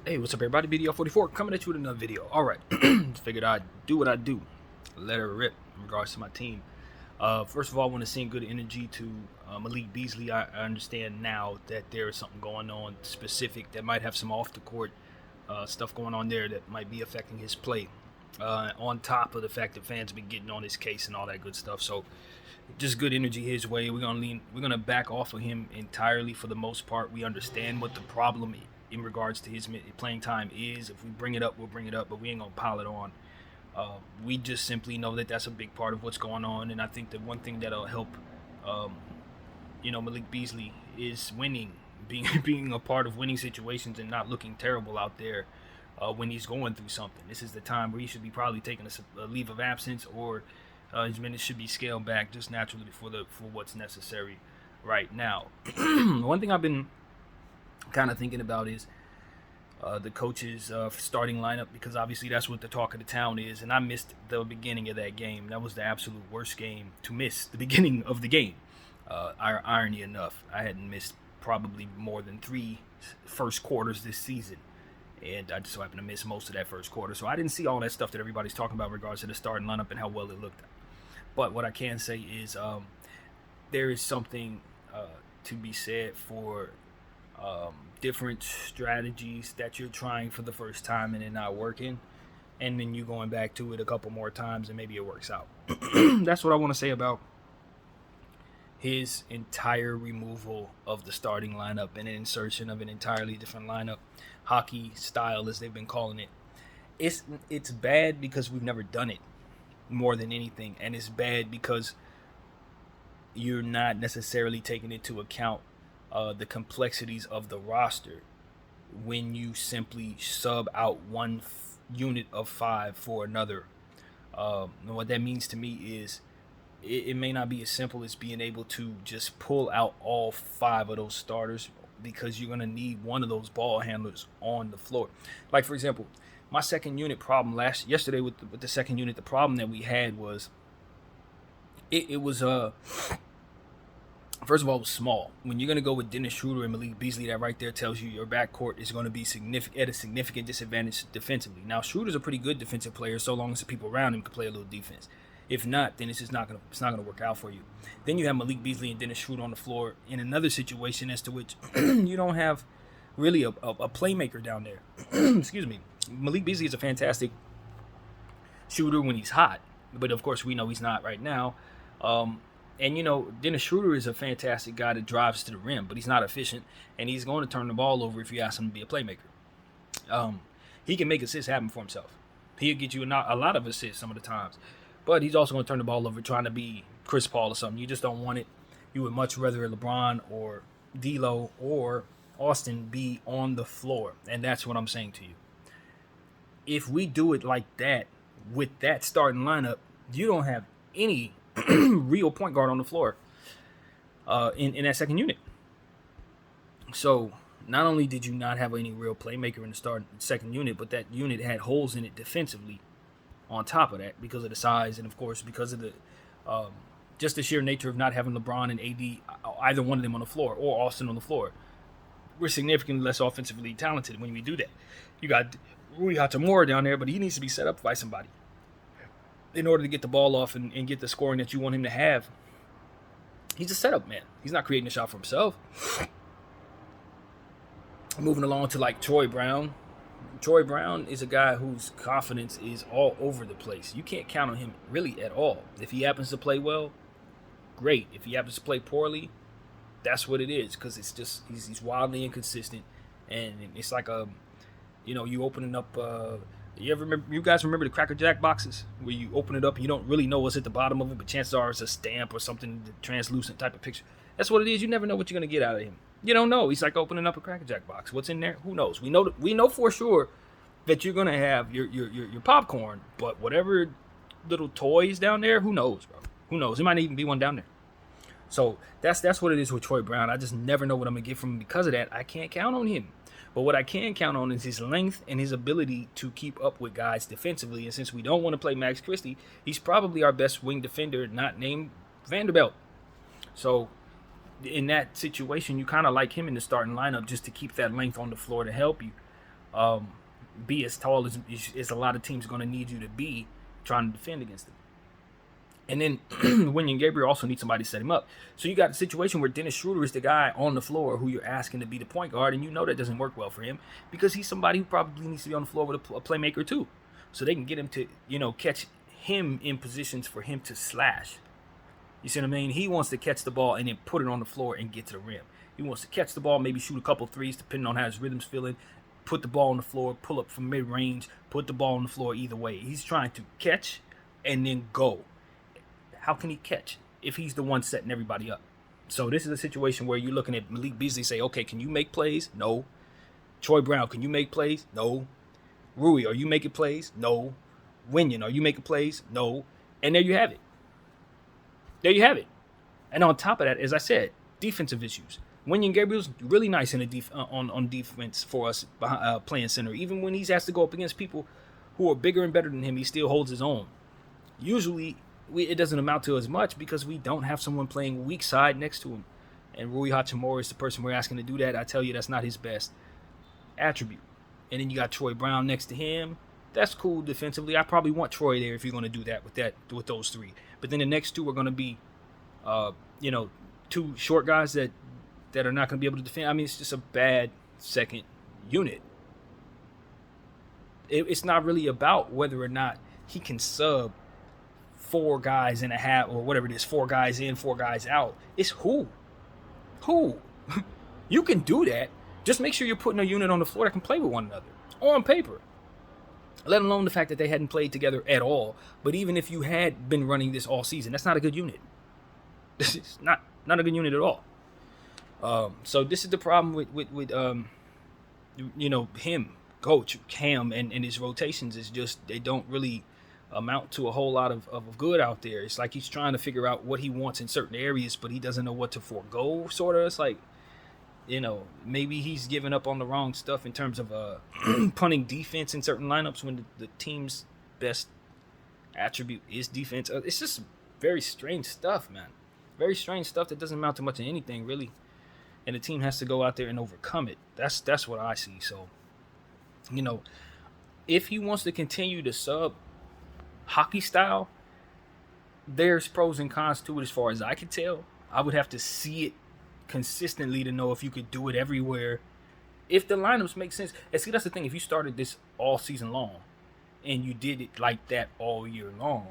Hey, what's up, everybody? BDL44 coming at you with another video. All right, figured I'd do what I do, let her rip in regards to my team. First of all, I want to send good energy to Malik Beasley. I understand now that there is something going on specific that might have some off the court stuff going on there that might be affecting his play. On top of the fact that fans have been getting on his case and all that good stuff. So just good energy his way. We're gonna back off of him entirely for the most part. We understand what the problem in regards to his playing time is. If we bring it up, we'll bring it up, but we ain't gonna pile it on. We just simply know that that's a big part of what's going on, and I think the one thing that'll help, Malik Beasley is winning, being a part of winning situations and not looking terrible out there when he's going through something. This is the time where he should be probably taking a leave of absence, or his minutes should be scaled back just naturally for what's necessary right now. One thing I've been kind of thinking about is the coach's starting lineup, because obviously that's what the talk of the town is, and I missed the beginning of that game. That was the absolute worst game to miss, the beginning of the game. Irony enough, I hadn't missed probably more than 3 first quarters this season, and I just so happened to miss most of that first quarter. So I didn't see all that stuff that everybody's talking about in regards to the starting lineup and how well it looked. But what I can say is there is something to be said for different strategies that you're trying for the first time and it not working, and then you going back to it a couple more times and maybe it works out. That's what I want to say about his entire removal of the starting lineup and an insertion of an entirely different lineup, hockey style as they've been calling it. It's bad because we've never done it, more than anything, and it's bad because you're not necessarily taking into account the complexities of the roster when you simply sub out one unit of 5 for another. What that means to me is it may not be as simple as being able to just pull out all 5 of those starters, because you're going to need one of those ball handlers on the floor. Like, for example, my second unit problem yesterday with the second unit, the problem that we had was it was first of all, it was small. When you're going to go with Dennis Schroeder and Malik Beasley, that right there tells you your backcourt is going to be at a significant disadvantage defensively. Now, Schroeder's a pretty good defensive player so long as the people around him can play a little defense. If not, then it's not gonna work out for you. Then you have Malik Beasley and Dennis Schroeder on the floor in another situation as to which you don't have really a playmaker down there. Excuse me. Malik Beasley is a fantastic shooter when he's hot, but of course we know he's not right now. And Dennis Schroeder is a fantastic guy that drives to the rim, but he's not efficient, and he's going to turn the ball over if you ask him to be a playmaker. He can make assists happen for himself. He'll get you a lot of assists some of the times, but he's also going to turn the ball over trying to be Chris Paul or something. You just don't want it. You would much rather LeBron or D'Lo or Austin be on the floor, and that's what I'm saying to you. If we do it like that with that starting lineup, you don't have any real point guard on the floor in that second unit. So not only did you not have any real playmaker in the second unit, but that unit had holes in it defensively on top of that, because of the size, and of course because of the just the sheer nature of not having LeBron and AD, either one of them on the floor, or Austin on the floor. We're significantly less offensively talented when we do that. You got Rui Hachimura down there, but he needs to be set up by somebody in order to get the ball off and get the scoring that you want him to have. He's a setup man. He's not creating a shot for himself. Moving along to like Troy Brown. Troy Brown is a guy whose confidence is all over the place. You can't count on him really at all. If he happens to play well, great. If he happens to play poorly, that's what it is, because it's just he's wildly inconsistent, and it's like you opening up. You guys remember the Cracker Jack boxes where you open it up and you don't really know what's at the bottom of it, but chances are it's a stamp or something, translucent type of picture. That's what it is. You never know what you're gonna get out of him. You don't know. He's like opening up a Cracker Jack box. What's in there? Who knows? We know for sure that you're gonna have your popcorn, but whatever little toys down there, who knows, bro? Who knows? There might even be one down there. So that's what it is with Troy Brown. I just never know what I'm gonna get from him because of that. I can't count on him. But what I can count on is his length and his ability to keep up with guys defensively. And since we don't want to play Max Christie, he's probably our best wing defender, not named Vanderbilt. So in that situation, you kind of like him in the starting lineup just to keep that length on the floor to help you. be as tall as a lot of teams are going to need you to be trying to defend against them. And then Wenyen Gabriel also needs somebody to set him up. So you got a situation where Dennis Schroeder is the guy on the floor who you're asking to be the point guard, and you know that doesn't work well for him because he's somebody who probably needs to be on the floor with a playmaker too. So they can get him to, catch him in positions for him to slash. You see what I mean? He wants to catch the ball and then put it on the floor and get to the rim. He wants to catch the ball, maybe shoot a couple threes depending on how his rhythm's feeling, put the ball on the floor, pull up from mid-range, put the ball on the floor either way. He's trying to catch and then go. How can he catch if he's the one setting everybody up? So this is a situation where you're looking at Malik Beasley, say, okay, can you make plays? No. Troy Brown, can you make plays? No. Rui, are you making plays? No. Wenyen, are you making plays? No. And there you have it. There you have it. And on top of that, as I said, defensive issues. Wenyen Gabriel's really nice in on defense for us playing center. Even when he's asked to go up against people who are bigger and better than him, he still holds his own. Usually, it doesn't amount to as much because we don't have someone playing weak side next to him. And Rui Hachimura is the person we're asking to do that. I tell you, that's not his best attribute. And then you got Troy Brown next to him. That's cool defensively. I probably want Troy there if you're going to do that with those three. But then the next two are going to be, two short guys that are not going to be able to defend. I mean, it's just a bad second unit. It's not really about whether or not he can sub 4 guys and a half or whatever it is, 4 guys in, 4 guys out. It's who. You can do that. Just make sure you're putting a unit on the floor that can play with one another on paper. Let alone the fact that they hadn't played together at all. But even if you had been running this all season, that's not a good unit. This is not a good unit at all. So this is the problem with him, Coach Cam, and his rotations is just they don't really amount to a whole lot of good out there. It's like he's trying to figure out what he wants in certain areas, but he doesn't know what to forego, sort of. It's like, maybe he's giving up on the wrong stuff in terms of punting defense in certain lineups when the team's best attribute is defense. It's just very strange stuff, man. Very strange stuff that doesn't amount to much of anything, really. And the team has to go out there and overcome it. That's what I see. So, if he wants to continue to sub hockey style, there's pros and cons to it as far as I can tell. I would have to see it consistently to know if you could do it everywhere. If the lineups make sense. And see, that's the thing. If you started this all season long and you did it like that all year long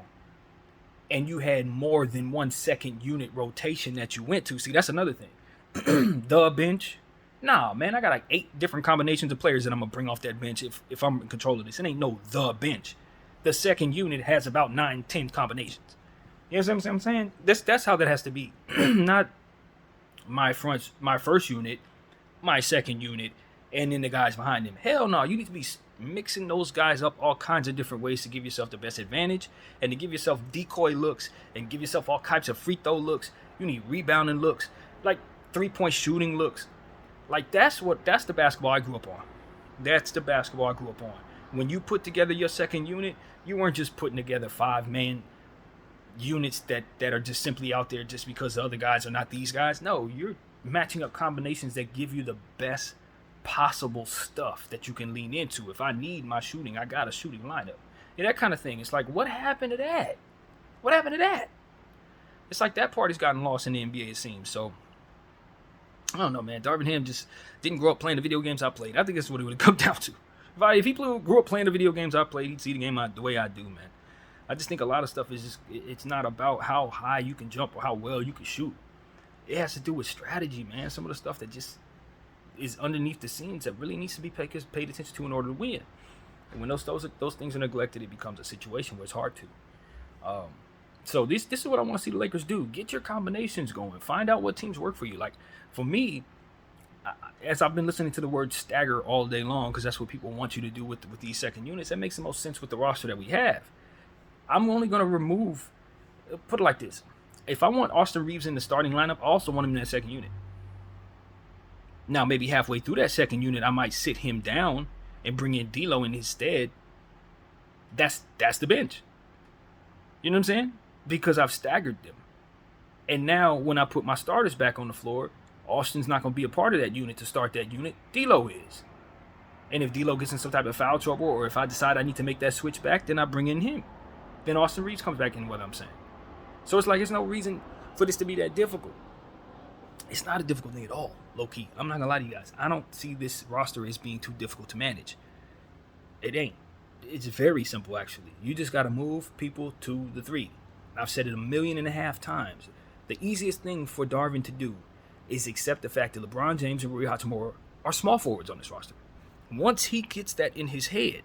and you had more than 1 second unit rotation that you went to, see, that's another thing. The bench. Nah, man, I got like 8 different combinations of players that I'm going to bring off that bench if I'm in control of this. It ain't no the bench. The second unit has about 9-10 combinations. You know what I'm saying? That's how that has to be. Not my first unit, my second unit, and then the guys behind them. Hell no, you need to be mixing those guys up all kinds of different ways to give yourself the best advantage and to give yourself decoy looks and give yourself all types of free throw looks. You need rebounding looks, like 3-point shooting looks. Like that's the basketball I grew up on. That's the basketball I grew up on. When you put together your second unit, you weren't just putting together 5-man units that are just simply out there just because the other guys are not these guys. No, you're matching up combinations that give you the best possible stuff that you can lean into. If I need my shooting, I got a shooting lineup. Yeah, that kind of thing. It's like, what happened to that? What happened to that? It's like that part has gotten lost in the NBA, it seems. So, I don't know, man. Darvin Ham just didn't grow up playing the video games I played. I think that's what it would have come down to. If he grew up playing the video games I played, he'd see the game the way I do, man. I just think a lot of stuff is just, it's not about how high you can jump or how well you can shoot. It has to do with strategy, man. Some of the stuff that just is underneath the scenes that really needs to be paid attention to in order to win. And when those things are neglected, it becomes a situation where it's hard to. So this is what I want to see the Lakers do. Get your combinations going. Find out what teams work for you. Like, for me, as I've been listening to the word stagger all day long, because that's what people want you to do with these second units, that makes the most sense with the roster that we have. I'm only going to put it like this. If I want Austin Reeves in the starting lineup, I also want him in that second unit. Now, maybe halfway through that second unit, I might sit him down and bring in D'Lo in his stead. That's the bench. You know what I'm saying? Because I've staggered them. And now when I put my starters back on the floor, Austin's not going to be a part of that unit to start that unit. D'Lo is. And if D'Lo gets in some type of foul trouble, or if I decide I need to make that switch back, then I bring in him. Then Austin Reeves comes back in. What I'm saying. So it's like there's no reason for this to be that difficult. It's not a difficult thing at all, low key. I'm not gonna lie to you guys. I don't see this roster as being too difficult to manage. It ain't. It's very simple, actually. You just gotta move people to the 3. I've said it 1.5 million times. The easiest thing for Darvin to do is accept the fact that LeBron James and Rui Hachimura are small forwards on this roster. Once he gets that in his head,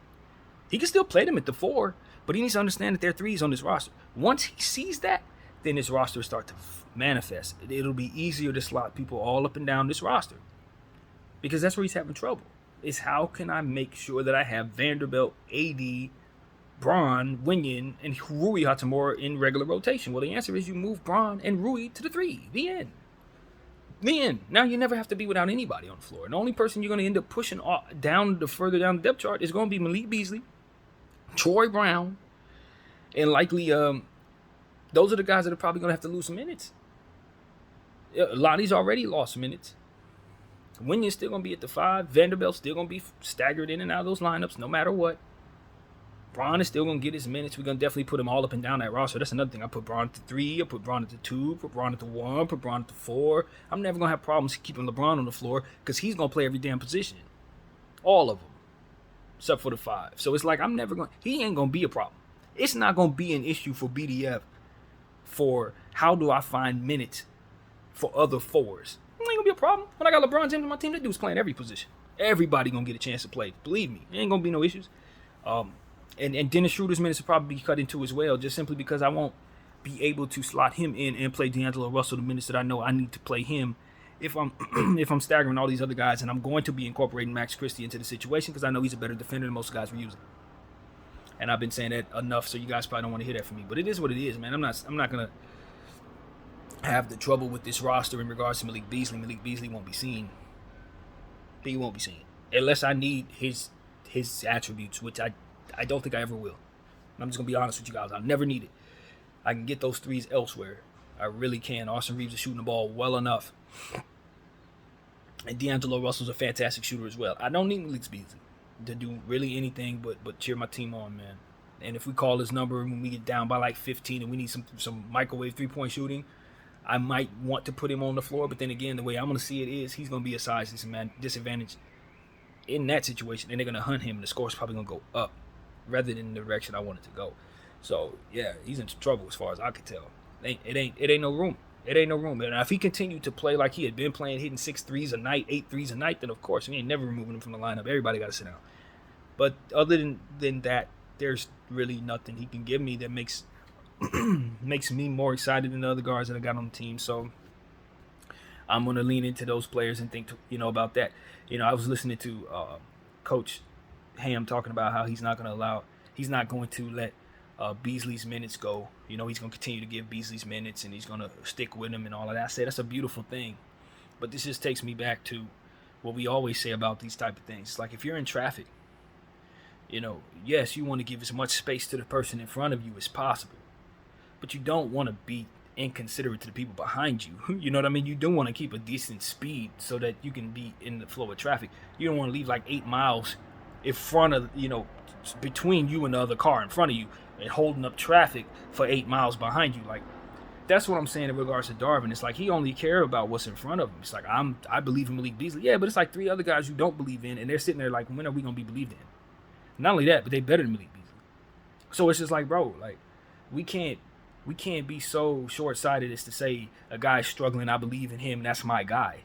he can still play them at the 4, but he needs to understand that there are 3s on this roster. Once he sees that, then his roster starts to manifest. It'll be easier to slot people all up and down this roster, because that's where he's having trouble. Is how can I make sure that I have Vanderbilt, AD, Bron, Winion, and Rui Hachimura in regular rotation? Well, the answer is you move Bron and Rui to the 3. The end. The end. Now you never have to be without anybody on the floor. And the only person you're going to end up pushing further down the depth chart is going to be Malik Beasley, Troy Brown, and likely those are the guys that are probably going to have to lose some minutes. Lottie's already lost minutes. Winion's still going to be at the 5. Vanderbilt's still going to be staggered in and out of those lineups no matter what. Bron is still going to get his minutes. We're going to definitely put him all up and down that roster. That's another thing. I put Bron at the 3. I put Bron at the 2. Put Bron at the 1. Put Bron at the 4. I'm never going to have problems keeping LeBron on the floor because he's going to play every damn position. All of them. Except for the 5. So it's like he ain't going to be a problem. It's not going to be an issue for BDF for how do I find minutes for other 4s. It ain't going to be a problem. When I got LeBron James on my team, that dude's playing every position. Everybody going to get a chance to play. Believe me. It ain't going to be no issues. And Dennis Schroeder's minutes will probably be cut into as well, just simply because I won't be able to slot him in and play D'Angelo Russell the minutes that I know I need to play him if I'm if I'm staggering all these other guys, and I'm going to be incorporating Max Christie into the situation because I know he's a better defender than most guys we're using. And I've been saying that enough, so you guys probably don't want to hear that from me. But it is what it is, man. I'm not gonna have the trouble with this roster in regards to Malik Beasley. Malik Beasley won't be seen. He won't be seen unless I need his attributes, which I don't think I ever will. I'm just going to be honest with you guys. I'll never need it. I can get those 3s elsewhere. I really can. Austin Reeves is shooting the ball well enough. And D'Angelo Russell's a fantastic shooter as well. I don't need Malik Beasley to do really anything but cheer my team on, man. And if we call his number when we get down by like 15 and we need some microwave 3-point shooting, I might want to put him on the floor. But then again, the way I'm going to see it is he's going to be a size disadvantage in that situation. And they're going to hunt him, and the score's probably going to go up rather than the direction I want it to go. So yeah, he's in trouble as far as I could tell. It ain't no room. It ain't no room. And if he continued to play like he had been playing, hitting 6 threes a night, 8 threes a night, then of course we ain't never removing him from the lineup. Everybody got to sit down. But other than that, there's really nothing he can give me that makes me more excited than the other guards that I got on the team. So I'm gonna lean into those players and think about that. I was listening to Coach Ham talking about how he's not going to let Beasley's minutes go. He's going to continue to give Beasley's minutes, and he's going to stick with him and all of that. I say that's a beautiful thing. But this just takes me back to what we always say about these type of things. It's like if you're in traffic, yes, you want to give as much space to the person in front of you as possible. But you don't want to be inconsiderate to the people behind you. You know what I mean? You do want to keep a decent speed so that you can be in the flow of traffic. You don't want to leave like 8 miles in front of, between you and the other car in front of you and holding up traffic for 8 miles behind you. Like, that's what I'm saying in regards to Darvin. It's like he only cares about what's in front of him. It's like, I believe in Malik Beasley. Yeah, but it's like 3 other guys you don't believe in, and they're sitting there like, when are we going to be believed in? Not only that, but they better than Malik Beasley. So it's just like, bro, like, we can't be so short-sighted as to say a guy's struggling, I believe in him, that's my guy.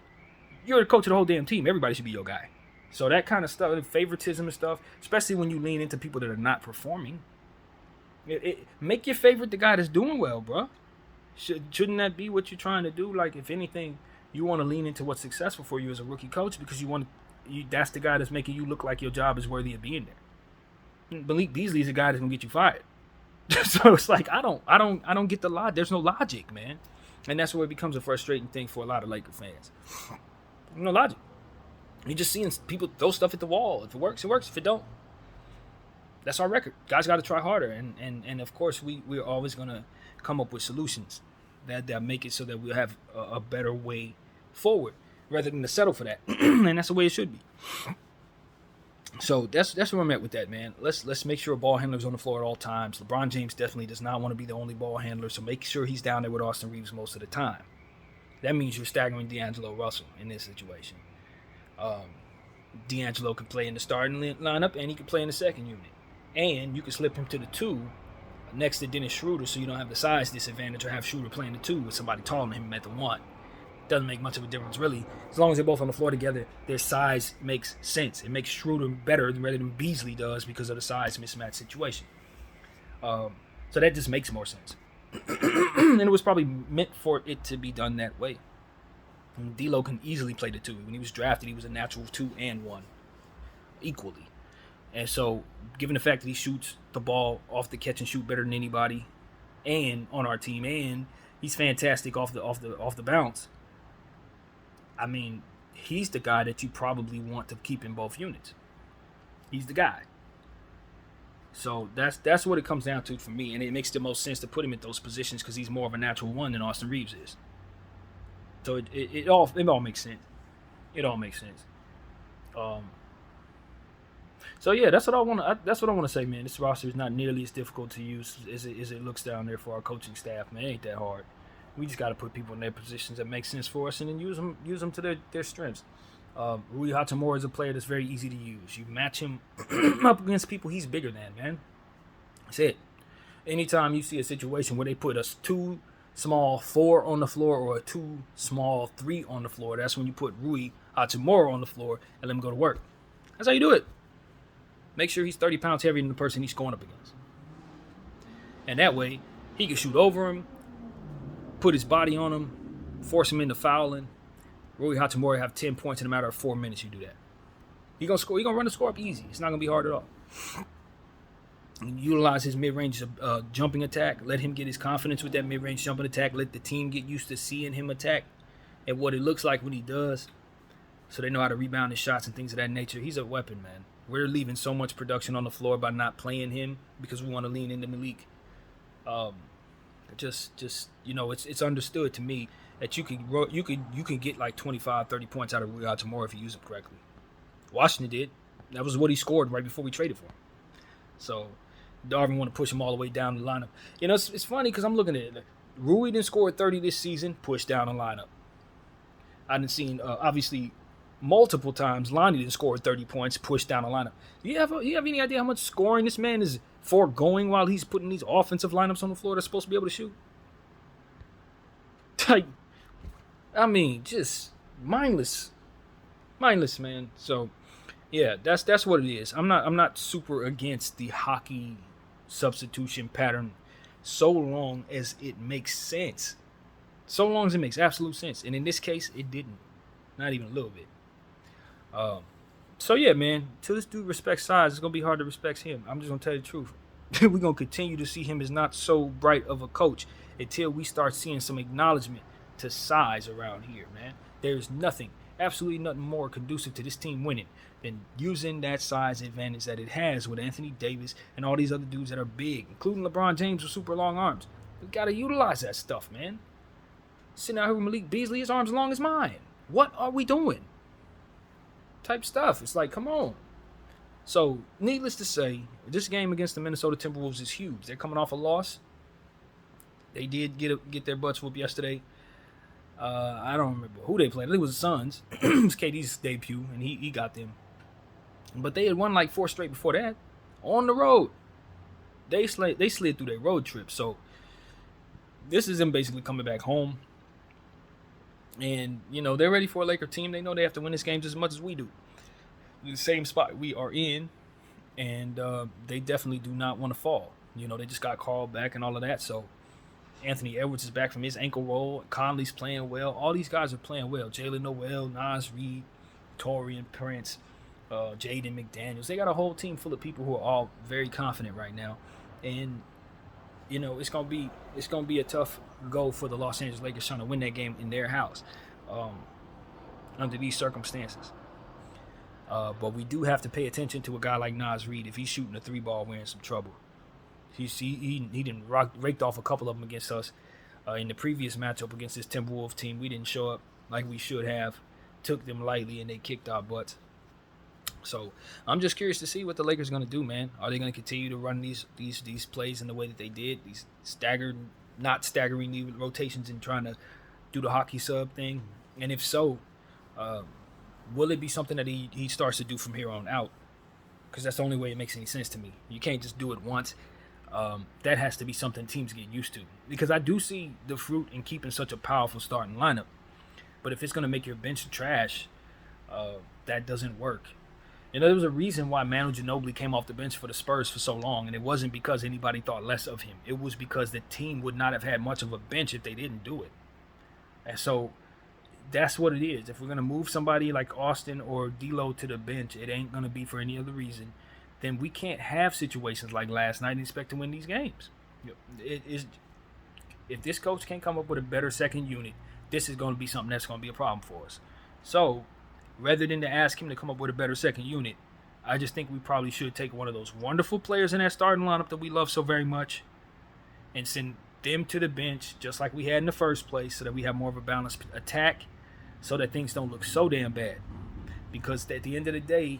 You're the coach of the whole damn team. Everybody should be your guy. So that kind of stuff, favoritism and stuff, especially when you lean into people that are not performing, make your favorite the guy that's doing well, bro. Shouldn't that be what you're trying to do? Like, if anything, you want to lean into what's successful for you as a rookie coach because that's the guy that's making you look like your job is worthy of being there. Malik Beasley is the guy that's gonna get you fired. So it's like I don't get the logic. There's no logic, man, and that's where it becomes a frustrating thing for a lot of Laker fans. No logic. You're just seeing people throw stuff at the wall. If it works, it works. If it don't, that's our record. Guys got to try harder, and of course we're always gonna come up with solutions that make it so that we'll have a better way forward rather than to settle for that. And that's the way it should be. So that's where I'm at with that, man. Let's make sure a ball handler's on the floor at all times. LeBron James definitely does not want to be the only ball handler, so make sure he's down there with Austin Reeves most of the time. That means you're staggering D'Angelo Russell in this situation. Um, D'Angelo can play in the starting lineup, and he can play in the second unit, and you can slip him to the two next to Dennis Schroeder, so you don't have the size disadvantage or have Schroeder playing the two with somebody taller than him at the one. Doesn't make much of a difference, really. As long as they're both on the floor together, their size makes sense. It makes Schroeder better rather than Beasley does because of the size mismatch situation. So that just makes more sense. And it was probably meant for it to be done that way. And D'Lo can easily play the two. When he was drafted, he was a natural 2 and 1 equally. And so, given the fact that he shoots the ball off the catch and shoot better than anybody, and on our team, and he's fantastic off the bounce. I mean, he's the guy that you probably want to keep in both units. He's the guy. So that's what it comes down to for me, and it makes the most sense to put him in those positions because he's more of a natural one than Austin Reeves is. So it all makes sense. It all makes sense. So yeah, that's what I want to say, man. This roster is not nearly as difficult to use as it looks down there for our coaching staff, man. It ain't that hard. We just got to put people in their positions that make sense for us and then use them to their strengths. Rui Hachimura is a player that's very easy to use. You match him up against people he's bigger than, man. That's it. Anytime you see a situation where they put us 2 small 4 on the floor or a 2 small 3 on the floor, that's when you put Rui Hachimura on the floor and let him go to work. That's how you do it. Make sure he's 30 pounds heavier than the person he's going up against. And that way, he can shoot over him, put his body on him, force him into fouling. Rui Hachimura have 10 points in a matter of 4 minutes. You do that. He's gonna score. He's gonna run the score up easy. It's not gonna be hard at all. Utilize his mid-range jumping attack. Let him get his confidence with that mid-range jumping attack. Let the team get used to seeing him attack and what it looks like when he does, so they know how to rebound his shots and things of that nature. He's a weapon, man. We're leaving so much production on the floor by not playing him because we want to lean into Malik. Just it's understood to me that you can get like 25, 30 points out of Rui Hachimura if you use him correctly. Washington did. That was what he scored right before we traded for him. So Darvin want to push him all the way down the lineup. It's funny because I'm looking at it. Rui didn't score 30 this season, push down the lineup. I didn't see obviously multiple times Lonnie didn't score 30 points, push down the lineup. You have any idea how much scoring this man is foregoing while he's putting these offensive lineups on the floor that's supposed to be able to shoot? Just mindless, man. So, yeah, that's what it is. I'm not super against the hockey substitution pattern, so long as it makes sense. So long as it makes absolute sense, and in this case, it didn't, not even a little bit. So yeah, man. Till this dude respects size, it's gonna be hard to respect him. I'm just gonna tell you the truth. We're gonna continue to see him as not so bright of a coach until we start seeing some acknowledgement to size around here, man. There's nothing, absolutely nothing more conducive to this team winning than using that size advantage that it has with Anthony Davis and all these other dudes that are big, including LeBron James with super long arms. We gotta utilize that stuff, man. Sitting out here with Malik Beasley, his arms long as mine. What are we doing? Type stuff. It's like, come on. So, needless to say, this game against the Minnesota Timberwolves is huge. They're coming off a loss. They did get their butts whooped yesterday. I don't remember who they played. I think it was the Suns. It was KD's debut, and he got them. But they had won like 4 straight before that on the road. They slid through their road trip. So, this is them basically coming back home. And, they're ready for a Laker team. They know they have to win this game just as much as we do. The same spot we are in. And they definitely do not want to fall. They just got called back and all of that. So, Anthony Edwards is back from his ankle roll. Conley's playing well. All these guys are playing well. Jalen Noel, Naz Reid, Torian Prince, Jaden McDaniels. They got a whole team full of people who are all very confident right now. And, it's gonna be a tough go for the Los Angeles Lakers trying to win that game in their house under these circumstances. But we do have to pay attention to a guy like Naz Reid. If he's shooting a 3-ball, we're in some trouble. He didn't raked off a couple of them against us in the previous matchup against this Timberwolves team. We didn't show up like we should have. Took them lightly and they kicked our butts. So I'm just curious to see what the Lakers are going to do, man. Are they going to continue to run these plays in the way that they did? These not staggering the rotations and trying to do the hockey sub thing? And if so, uh, will it be something that he starts to do from here on out? Because that's the only way it makes any sense to me. You can't just do it once. That has to be something teams get used to. Because I do see the fruit in keeping such a powerful starting lineup. But if it's going to make your bench trash, that doesn't work. You know, there was a reason why Manu Ginobili came off the bench for the Spurs for so long, and it wasn't because anybody thought less of him. It was because the team would not have had much of a bench if they didn't do it. And so that's what it is. If we're going to move somebody like Austin or D'Lo to the bench, it ain't going to be for any other reason. Then we can't have situations like last night and expect to win these games. It is, if this coach can't come up with a better second unit, this is going to be something that's going to be a problem for us. So rather than to ask him to come up with a better second unit, I just think we probably should take one of those wonderful players in that starting lineup that we love so very much and send them to the bench just like we had in the first place so that we have more of a balanced attack so that things don't look so damn bad. Because at the end of the day,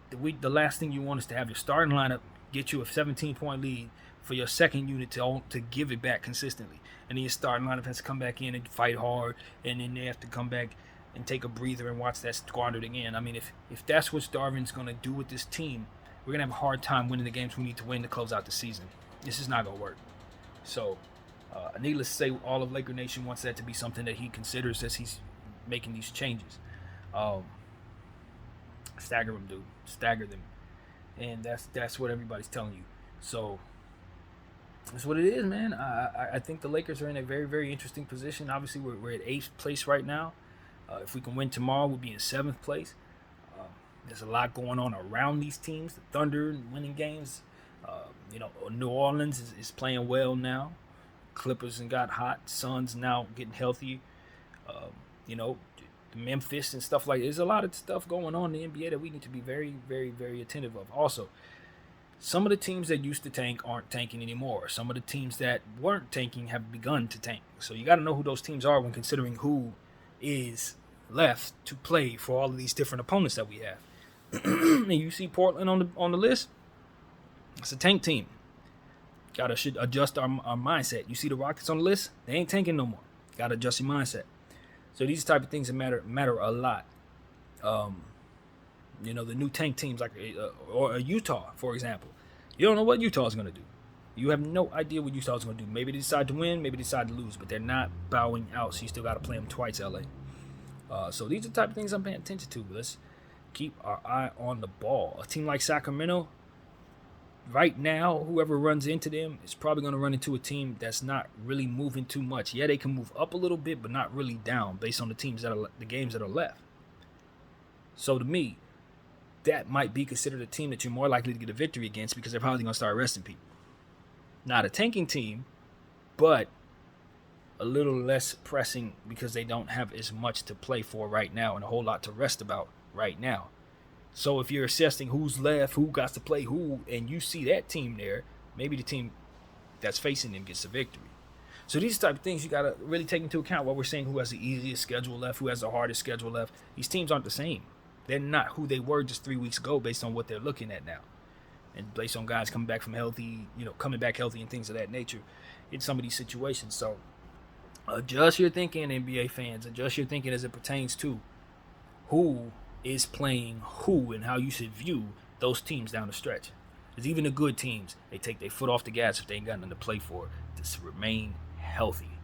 the last thing you want is to have your starting lineup get you a 17-point lead for your second unit to give it back consistently. And then your starting lineup has to come back in and fight hard, and then they have to come back and take a breather and watch that squandered again. I mean, if that's what Darvin's going to do with this team, we're going to have a hard time winning the games we need to win to close out the season. This is not going to work. So, needless to say, all of Laker Nation wants that to be something that he considers as he's making these changes. Stagger them, dude. Stagger them. And that's what everybody's telling you. So, that's what it is, man. I think the Lakers are in a very, very interesting position. Obviously, we're at 8th place right now. If we can win tomorrow, we'll be in 7th place. There's a lot going on around these teams. The Thunder winning games. New Orleans is playing well now. Clippers and got hot. Suns now getting healthy. Memphis and stuff like that. There's a lot of stuff going on in the NBA that we need to be very, very, very attentive of. Also, some of the teams that used to tank aren't tanking anymore. Some of the teams that weren't tanking have begun to tank. So you got to know who those teams are when considering who is left to play for all of these different opponents that we have. And you see Portland on the list. It's a tank team. Should adjust our mindset. You see the Rockets on the list. They ain't tanking no more. Got to adjust your mindset. So these type of things that matter a lot. The new tank teams like or Utah, for example. You don't know what Utah is going to do. You have no idea what Utah is going to do. Maybe they decide to win, maybe they decide to lose, but they're not bowing out, so you still got to play them twice, LA. So these are the type of things I'm paying attention to. Let's keep our eye on the ball. A team like Sacramento, right now, whoever runs into them is probably going to run into a team that's not really moving too much. Yeah, they can move up a little bit, but not really down based on the games that are left. So to me, that might be considered a team that you're more likely to get a victory against because they're probably going to start resting people. Not a tanking team, but a little less pressing because they don't have as much to play for right now and a whole lot to rest about right now. So if you're assessing who's left, who got to play who, and you see that team there, maybe the team that's facing them gets the victory. So these type of things you got to really take into account while we're saying who has the easiest schedule left, who has the hardest schedule left. These teams aren't the same. They're not who they were just 3 weeks ago based on what they're looking at now. And based on guys coming back healthy and things of that nature in some of these situations. So adjust your thinking, NBA fans. Adjust your thinking as it pertains to who is playing who and how you should view those teams down the stretch. Because even the good teams, they take their foot off the gas if they ain't got nothing to play for to remain healthy.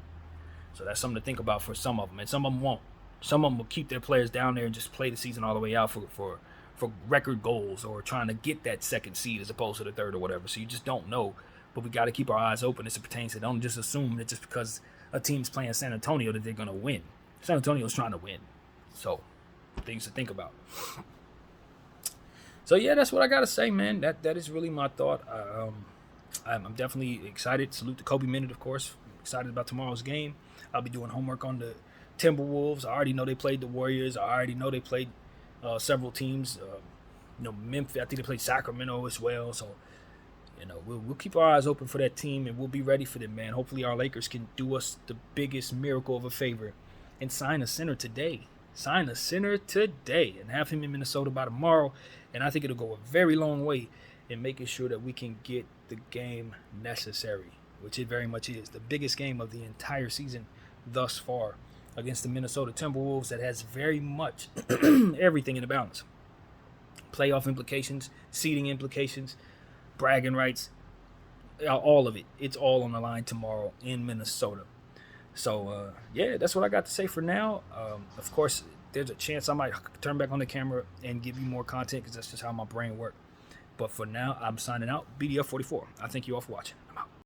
So that's something to think about for some of them. And some of them won't. Some of them will keep their players down there and just play the season all the way out for record goals or trying to get that second seed as opposed to the third or whatever. So you just don't know. But we got to keep our eyes open as it pertains to don't just assume that just because a team's playing San Antonio that they're going to win. San Antonio's trying to win. So things to think about. So yeah, that's what I got to say, man. That is really my thought. I'm definitely excited. Salute to Kobe Minute, of course. Excited about tomorrow's game. I'll be doing homework on the Timberwolves. I already know they played the Warriors. I already know they played several teams. Memphis. I think they played Sacramento as well. So, we'll keep our eyes open for that team and we'll be ready for them, man. Hopefully our Lakers can do us the biggest miracle of a favor and sign a center today. sign a center today and have him in Minnesota by tomorrow. And I think it'll go a very long way in making sure that we can get the game necessary, which it very much is. The biggest game of the entire season thus far against the Minnesota Timberwolves that has very much everything in the balance. Playoff implications, seeding implications, bragging rights, all of it. It's all on the line tomorrow in Minnesota. So, yeah, that's what I got to say for now. Of course, there's a chance I might turn back on the camera and give you more content because that's just how my brain works. But for now, I'm signing out. BDF44. I thank you all for watching. I'm out.